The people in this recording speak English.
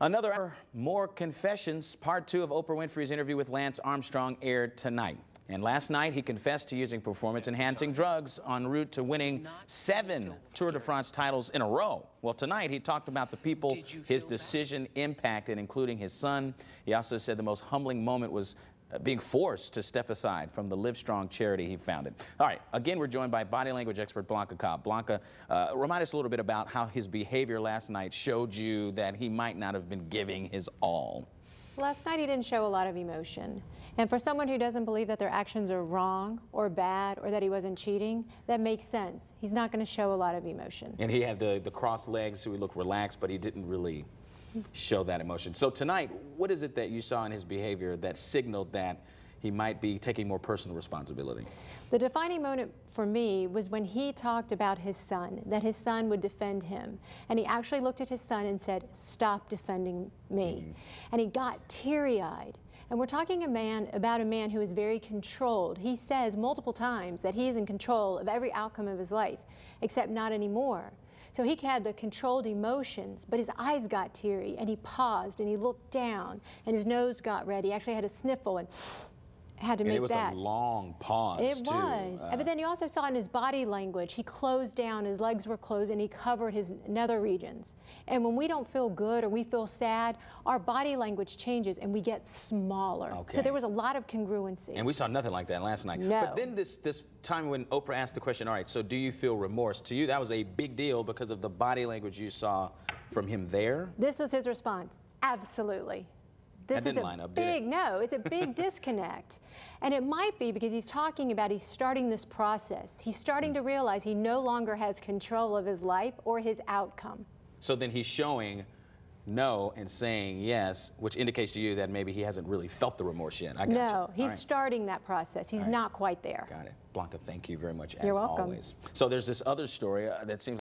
Another More Confessions, part 2 of Oprah Winfrey's interview with Lance Armstrong aired tonight. And last night, he confessed to using performance-enhancing drugs en route to winning 7 Tour de France titles in a row. Well, tonight, he talked about the people his decision impacted, including his son. He also said the most humbling moment was being forced to step aside from the Live Strong charity he founded. All right, again, we're joined by body language expert Blanca Cobb. Blanca, remind us a little bit about how his behavior last night showed you that he might not have been giving his all. Last night he didn't show a lot of emotion. And for someone who doesn't believe that their actions are wrong or bad or that he wasn't cheating, that makes sense. He's not going to show a lot of emotion. And he had the crossed legs, so he looked relaxed, but he didn't really show that emotion. So tonight, what is it that you saw in his behavior that signaled that he might be taking more personal responsibility? The defining moment for me was when he talked about his son, that his son would defend him. And he actually looked at his son and said, "Stop defending me." And he got teary-eyed. And we're talking about a man who is very controlled. He says multiple times that he is in control of every outcome of his life, except not anymore. So he had the controlled emotions, but his eyes got teary, and he paused, and he looked down, and his nose got red. He actually had a sniffle and had to make that. And it was a long pause, It was. But then you also saw in his body language, he closed down, his legs were closed, and he covered his nether regions. And when we don't feel good or we feel sad, our body language changes, and we get smaller. Okay. So there was a lot of congruency. And we saw nothing like that last night. No. But then this time when Oprah asked the question, all right, so do you feel remorse? To you, that was a big deal because of the body language you saw from him there? This was his response. Absolutely. This is a big, no, it's a big disconnect. And it might be because he's talking about he's starting this process. He's starting to realize he no longer has control of his life or his outcome. So then he's showing no and saying yes, which indicates to you that maybe he hasn't really felt the remorse yet. I got you. No, he's starting that process. He's not quite there. Got it. Blanca, thank you very much, You're welcome. always. So there's this other story that seems